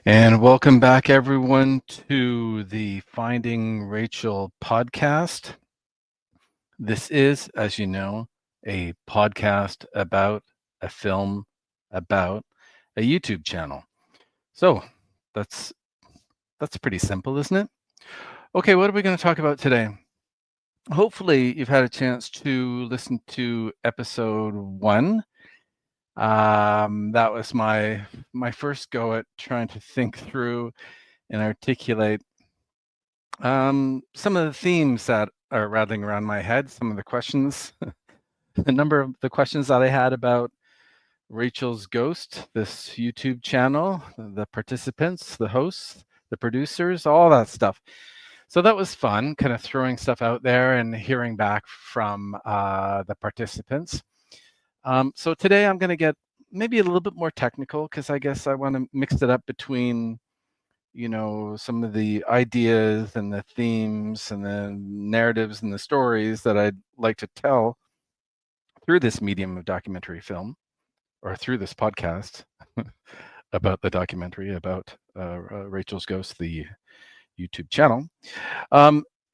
And welcome back, everyone, to the Finding Rachel podcast. This is, as you know, a podcast about a film about a YouTube channel. So that's pretty simple, isn't it? Okay, what are we going to talk about today? Hopefully, you've had a chance to listen to episode 1. That was my first go at trying to think through and articulate some of the themes that are rattling around my head, some of the questions, a number of the questions that I had about Rachel's Ghost, this YouTube channel, the participants, the hosts, the producers, all that stuff. So that was fun, kind of throwing stuff out there and hearing back from the participants. So today I'm going to get maybe a little bit more technical because I guess I want to mix it up between some of the ideas and the themes and the narratives and the stories that I'd like to tell through this medium of documentary film or through this podcast about the documentary about Rachel's Ghost, the YouTube channel.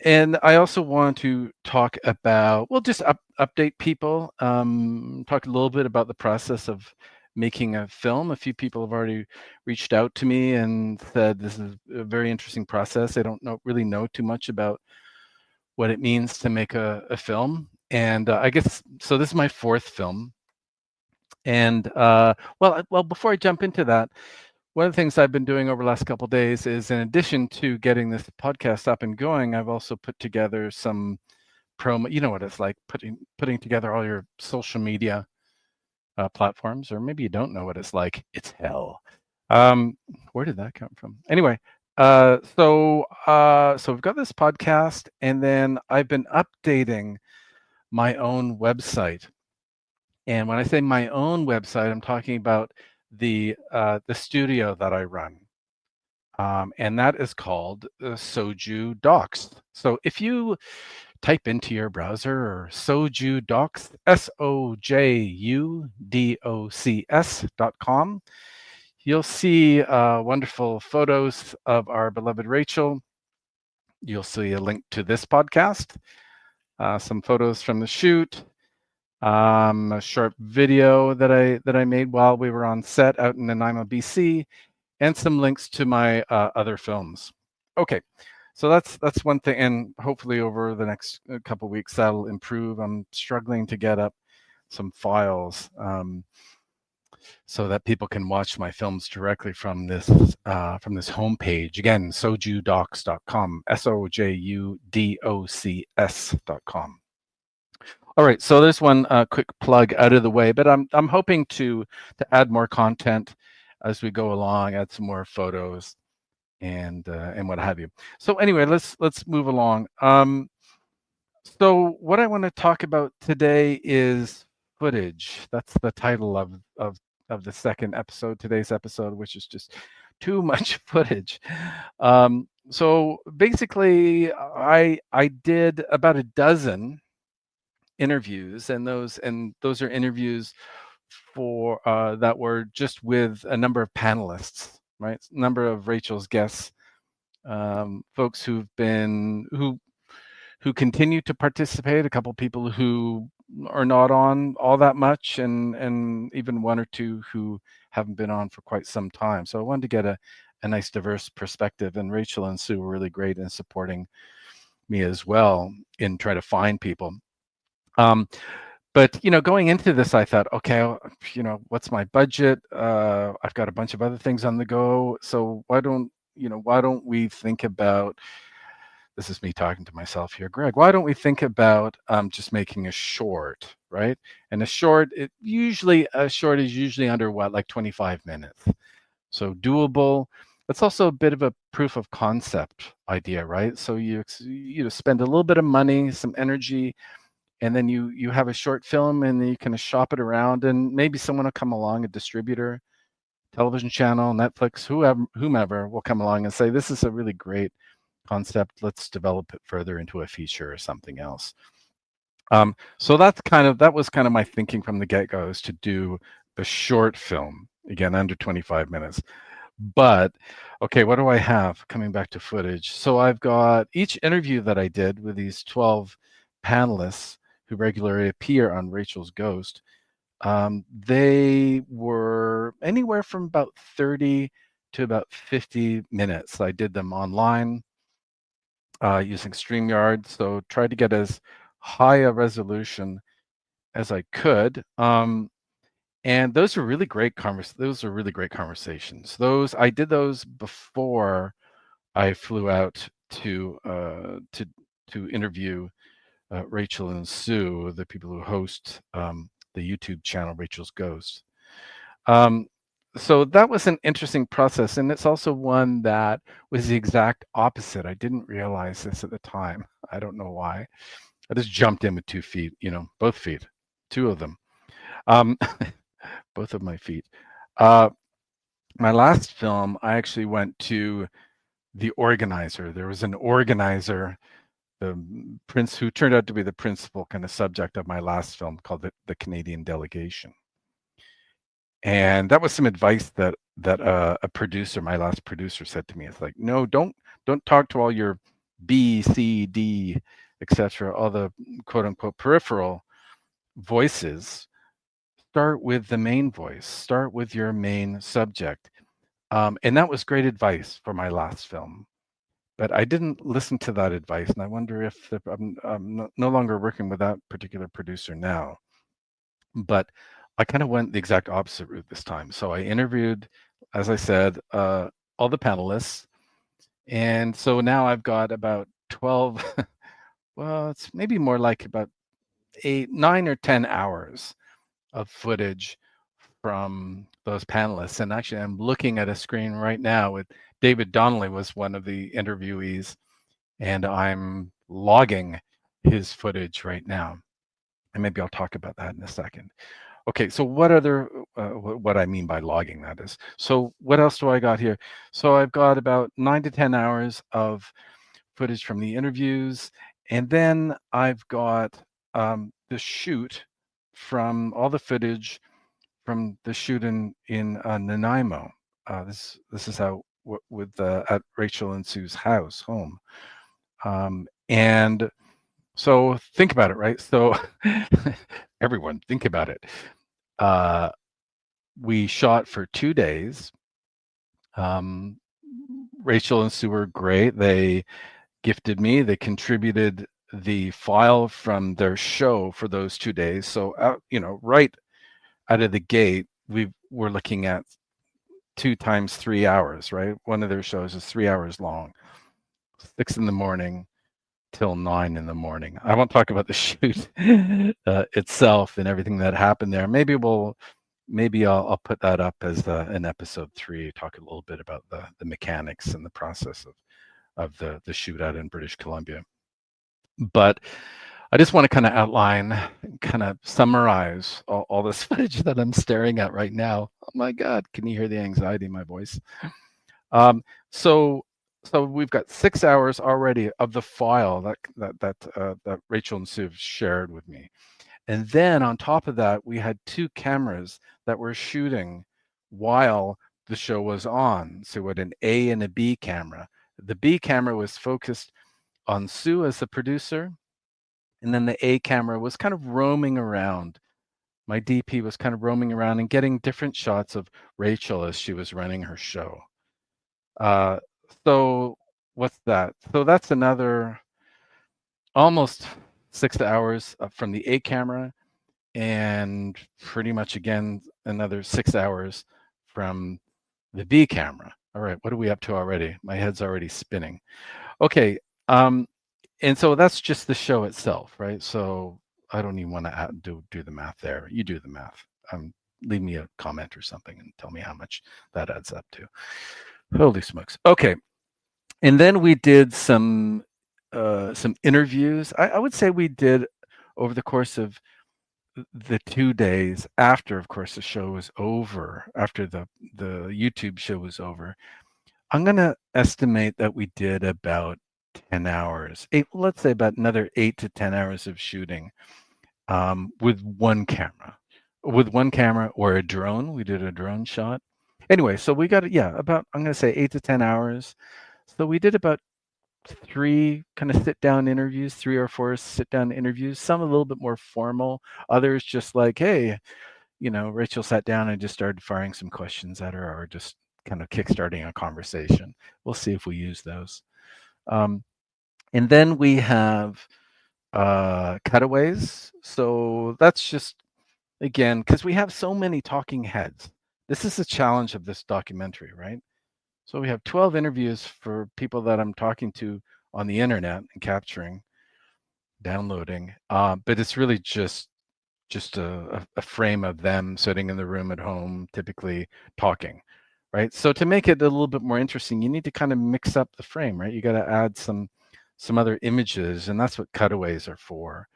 And I also want to talk about, just update people, talk a little bit about the process of making a film. A few people have already reached out to me and said this is a very interesting process. They don't really know too much about what it means to make a film. And I guess, so this is my 4th film. And before I jump into that, one of the things I've been doing over the last couple of days is, in addition to getting this podcast up and going, I've also put together some promo. You know what it's like putting together all your social media platforms, or maybe you don't know what it's like. It's hell. Where did that come from? Anyway, so we've got this podcast, and then I've been updating my own website. And when I say my own website, I'm talking about the studio that I run. And that is called Soju Docs. So if you type into your browser or Soju Docs, SOJUDOCS.com, you'll see wonderful photos of our beloved Rachel. You'll see a link to this podcast, some photos from the shoot, a short video that I made while we were on set out in Nanaimo, BC, and some links to my other films. Okay, so that's one thing, and hopefully over the next couple of weeks that'll improve. I'm struggling to get up some files so that people can watch my films directly from this homepage. Again, sojudocs.com, SOJUDOCS.com. All right, so there's one quick plug out of the way, but I'm hoping to add more content as we go along, add some more photos and what have you. So anyway, let's move along. So what I want to talk about today is footage. That's the title of the second episode, today's episode, which is just too much footage. So basically, I did about a dozen interviews, and those are interviews for that were just with a number of panelists, right? A number of Rachel's guests, folks who continue to participate, a couple people who are not on all that much, and even one or two who haven't been on for quite some time. So I wanted to get a nice diverse perspective, and Rachel and Sue were really great in supporting me as well in trying to find people. But going into this, I thought, okay, what's my budget? I've got a bunch of other things on the go, so why don't we think about, this is me talking to myself here, Greg, why don't we think about just making a short, right? And a short is usually under what, like 25 minutes. So doable. It's also a bit of a proof of concept idea, right? So you spend a little bit of money, some energy, and then you have a short film, and then you kind of shop it around, and maybe someone will come along, a distributor, television channel, Netflix, whomever will come along and say, this is a really great concept, let's develop it further into a feature or something else. So that was kind of my thinking from the get-go, is to do a short film, again, under 25 minutes. But okay, what do I have coming back to footage? So I've got each interview that I did with these 12 panelists who regularly appear on Rachel's Ghost. They were anywhere from about 30 to about 50 minutes. I did them online using StreamYard, so tried to get as high a resolution as I could. And those are really great conversations. Those I did those before I flew out to interview Rachel and Sue, the people who host the YouTube channel Rachel's Ghost. So that was an interesting process, and it's also one that was the exact opposite. I didn't realize this at the time. I don't know why. I just jumped in with 2 feet, both feet, 2 of them, um, both of my feet. My last film, I actually went to the organizer. There was an organizer, the prince who turned out to be the principal kind of subject of my last film called the Canadian Delegation. And that was some advice that a producer, my last producer, said to me. It's like, no, don't talk to all your B, C, D, etc., all the quote unquote peripheral voices. Start with the main voice. Start with your main subject. And that was great advice for my last film. But I didn't listen to that advice, and I wonder if I'm no longer working with that particular producer now. But I kind of went the exact opposite route this time. So I interviewed, as I said, all the panelists. And so now I've got about 12, well, it's maybe more like about 9 or 10 hours of footage from those panelists. And actually, I'm looking at a screen right now with David Donnelly was one of the interviewees, and I'm logging his footage right now. And maybe I'll talk about that in a second. Okay, so what I mean by logging, that is. So what else do I got here? So I've got about 9 to 10 hours of footage from the interviews, and then I've got the shoot from all the footage from the shoot in Nanaimo. This is how with at Rachel and Sue's home, and so think about it, right? So everyone, think about it. We shot for 2 days. Rachel and Sue were great. They they contributed the file from their show for those 2 days. So, right out of the gate, we're looking at 2 times 3 hours, right? One of their shows is 3 hours long, 6 in the morning till 9 in the morning. I won't talk about the shoot itself and everything that happened there. Maybe I'll put that up as an episode 3, talk a little bit about the mechanics and the process of the shootout in British Columbia. But I just want to kind of outline, kind of summarize all this footage that I'm staring at right now. Oh my God, can you hear the anxiety in my voice? So we've got 6 hours already of the file that Rachel and Sue shared with me. And then on top of that, we had 2 cameras that were shooting while the show was on. So we had an A and a B camera. The B camera was focused on Sue as the producer, and then the A camera was kind of roaming around. My DP was kind of roaming around and getting different shots of Rachel as she was running her show. So what's that? So that's another almost 6 hours from the A camera, and pretty much again another 6 hours from the B camera. All right, what are we up to already? My head's already spinning. Okay, and so that's just the show itself, right? So I don't even want to do the math there. You do the math. Leave me a comment or something and tell me how much that adds up to. Holy smokes. Okay, and then we did some interviews. I would say we did over the course of the 2 days after, of course, the show was over, after the YouTube show was over. I'm going to estimate that we did about 10 hours, let's say about another 8 to 10 hours of shooting with one camera or a drone. We did a drone shot. Anyway, so we got, yeah, about, I'm going to say 8 to 10 hours. So we did about 3 kind of sit down interviews, 3 or 4 sit down interviews, some a little bit more formal, others just like, hey, Rachel sat down and just started firing some questions at her, or just kind of kickstarting a conversation. We'll see if we use those. And then we have cutaways. So that's just, again, because we have so many talking heads. This is the challenge of this documentary, right? So we have 12 interviews for people that I'm talking to on the internet and capturing, downloading. But it's really just a frame of them sitting in the room at home, typically talking, right? So to make it a little bit more interesting, you need to kind of mix up the frame, right? You got to add some other images, and that's what cutaways are for.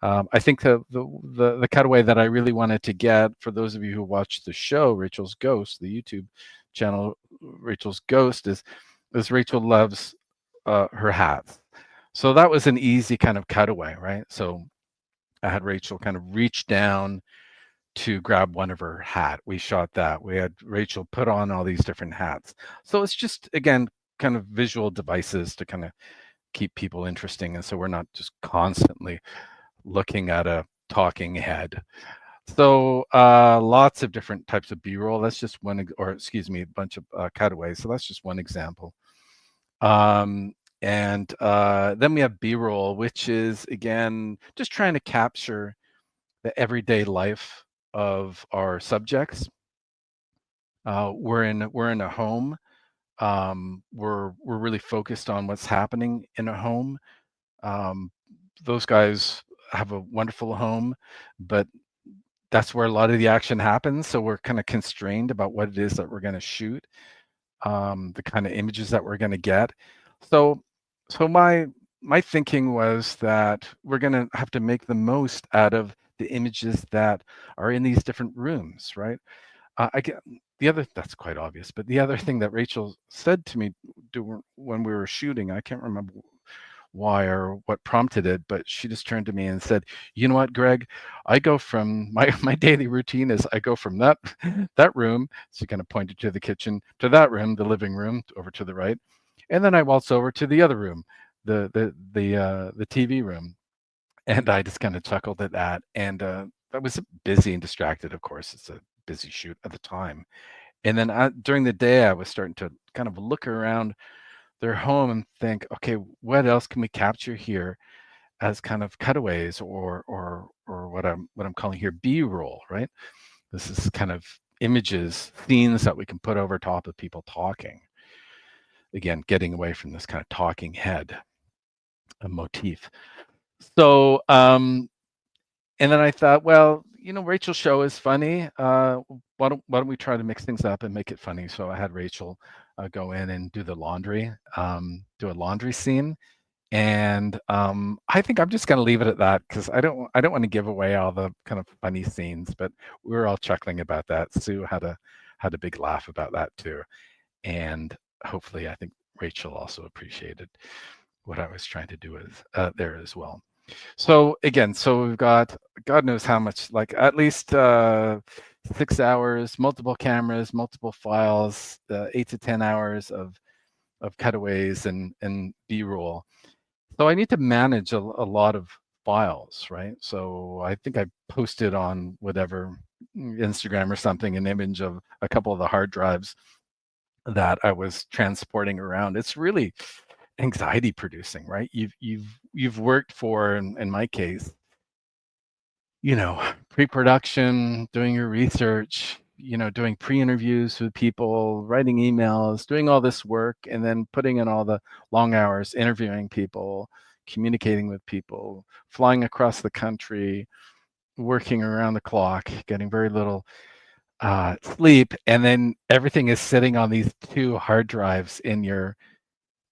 I think the cutaway that I really wanted to get, for those of you who watched the show, Rachel's Ghost, the YouTube channel, Rachel's Ghost, is Rachel loves her hats. So that was an easy kind of cutaway, right? So I had Rachel kind of reach down to grab one of her hat. We shot that. We had Rachel put on all these different hats. So it's just, again, kind of visual devices to kind of keep people interesting. And so we're not just constantly looking at a talking head. So lots of different types of B-roll. That's just one, or excuse me, a bunch of cutaways. So that's just one example. And then we have B-roll, which is, again, just trying to capture the everyday life of our subjects. We're in a home. We're really focused on what's happening in a home. Those guys have a wonderful home, but that's where a lot of the action happens. So we're kind of constrained about what it is that we're going to shoot, the kind of images that we're going to get. So my thinking was that we're going to have to make the most out of the images that are in these different rooms, right? I get the other, that's quite obvious, but the other thing that Rachel said to me when we were shooting, I can't remember why or what prompted it, but she just turned to me and said, "You know what, Greg? I go from my daily routine is I go from that that room." She kind of pointed to the kitchen, to that room, the living room, over to the right, and then I waltz over to the other room, the TV room, and I just kind of chuckled at that. And I was busy and distracted. Of course, it's a busy shoot at the time. And then during the day, I was starting to kind of look around their home and think, okay, what else can we capture here as kind of cutaways, or what I'm calling here B-roll, right? This is kind of images, scenes that we can put over top of people talking. Again, getting away from this kind of talking head motif. So, and then I thought, well, Rachel's show is funny. Why don't we try to mix things up and make it funny? So I had Rachel go in and do the laundry, do a laundry scene. And I think I'm just going to leave it at that, because I don't want to give away all the kind of funny scenes, but we were all chuckling about that. Sue had a big laugh about that too. And hopefully, I think Rachel also appreciated what I was trying to do there as well. So again, so we've got God knows how much, like at least 6 hours, multiple cameras, multiple files, 8 to 10 hours of cutaways and B-roll. So I need to manage a lot of files, right? So I think I posted on whatever Instagram or something an image of a couple of the hard drives that I was transporting around. It's really anxiety producing, right? You've worked for, in my case, pre-production, doing your research, doing pre-interviews with people, writing emails, doing all this work, and then putting in all the long hours interviewing people, communicating with people, flying across the country, working around the clock, getting very little sleep, and then everything is sitting on these 2 hard drives in your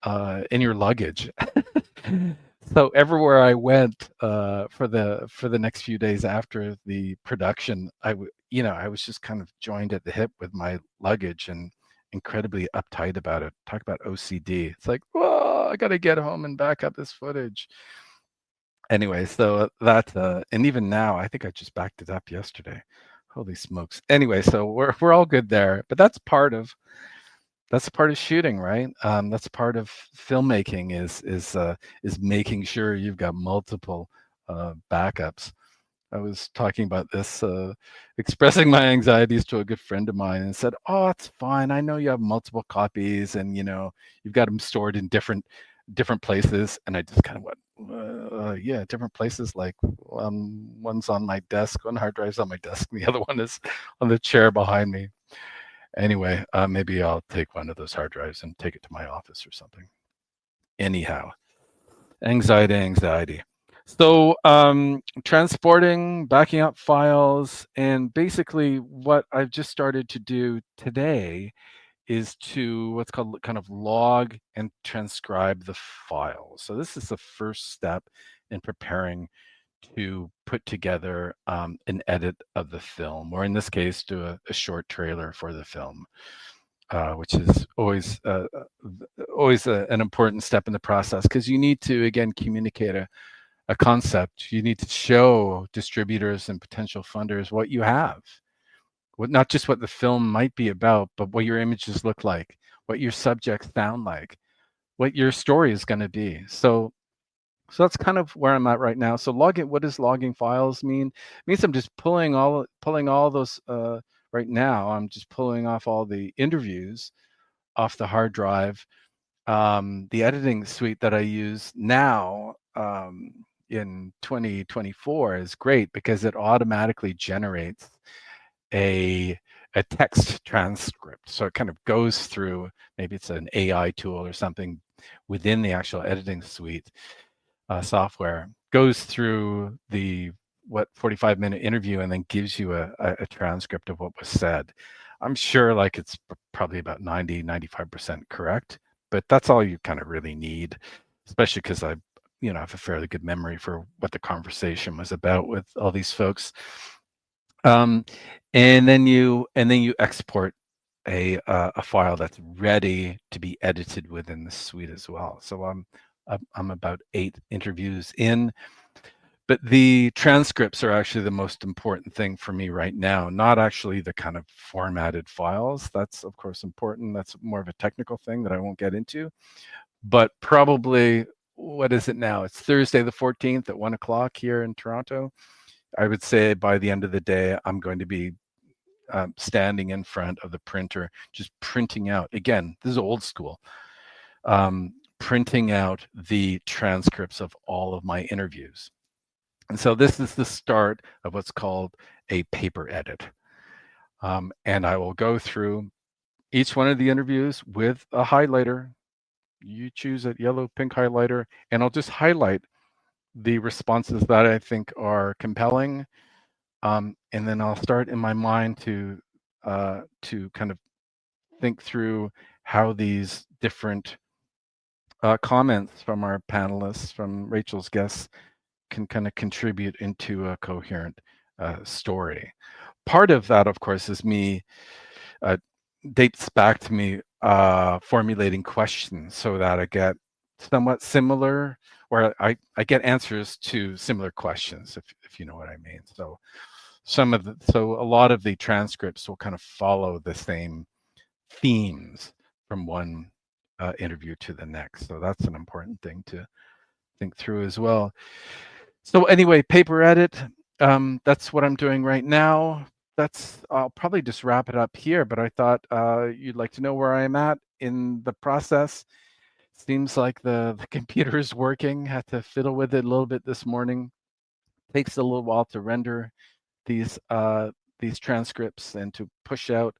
luggage. So everywhere I went for the next few days after the production, I was just kind of joined at the hip with my luggage and incredibly uptight about it. Talk about OCD. It's like, whoa, I got to get home and back up this footage. Anyway, so that and even now, I think I just backed it up yesterday. Holy smokes. Anyway, so we're all good there, but that's part of shooting, right? That's part of filmmaking is making sure you've got multiple backups. I was talking about this, expressing my anxieties to a good friend of mine, and said, "Oh, it's fine. I know you have multiple copies, and you've got them stored in different places." And I just kind of went, "Yeah, different places. Like, one's on my desk, one hard drive's on my desk, and the other one is on the chair behind me." Anyway, maybe I'll take one of those hard drives and take it to my office or something. Anyhow, anxiety. So transporting, backing up files, and basically what I've just started to do today is to what's called kind of log and transcribe the files. So this is the first step in preparing to put together an edit of the film, or in this case, do a short trailer for the film, which is always an important step in the process, because you need to, again, communicate a concept. You need to show distributors and potential funders what you have, not just what the film might be about, but what your images look like, what your subjects sound like, what your story is going to be. So that's kind of where I'm at right now. So what does logging files mean? It means I'm just pulling all those, right now, I'm just pulling off all the interviews off the hard drive. The editing suite that I use now, in 2024, is great because it automatically generates a text transcript. So it kind of goes through, maybe it's an AI tool or something within the actual editing suite software, goes through the 45-minute interview and then gives you a transcript of what was said. I'm sure like it's probably about 95% correct, but that's all you kind of really need, especially because I have a fairly good memory for what the conversation was about with all these folks. And then you export a file that's ready to be edited within the suite as well. So I'm about 8 interviews in, but the transcripts are actually the most important thing for me right now, not actually the kind of formatted files. That's of course important. That's more of a technical thing that I won't get into, but probably, what is it now? It's Thursday the 14th at 1:00 here in Toronto. I would say by the end of the day, I'm going to be standing in front of the printer, just printing out. Again, this is old school. Printing out the transcripts of all of my interviews. And so this is the start of what's called a paper edit. And I will go through each one of the interviews with a highlighter. You choose a yellow, pink highlighter, and I'll just highlight the responses that I think are compelling. And then I'll start in my mind to kind of think through how these different comments from our panelists, from Rachel's guests, can kind of contribute into a coherent story. Part of that, of course, is me, dates back to me formulating questions so that I get somewhat similar, or I get answers to similar questions, if you know what I mean. So a lot of the transcripts will kind of follow the same themes from one interview to the next. So that's an important thing to think through as well. So anyway, paper edit, that's what I'm doing right now. I'll probably just wrap it up here, but I thought you'd like to know where I'm at in the process. Seems like the computer is working. Had to fiddle with it a little bit this morning. Takes a little while to render these transcripts and to push out,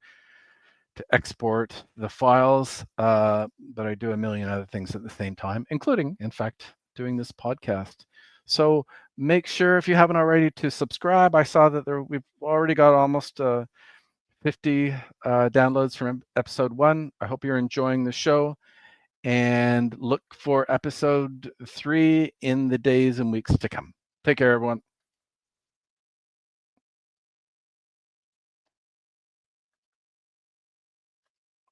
to export the files, but I do a million other things at the same time, including, in fact, doing this podcast. So make sure, if you haven't already, to subscribe. I saw that we've already got almost 50 downloads from episode 1. I hope you're enjoying the show, and look for episode 3 in the days and weeks to come. Take care, everyone.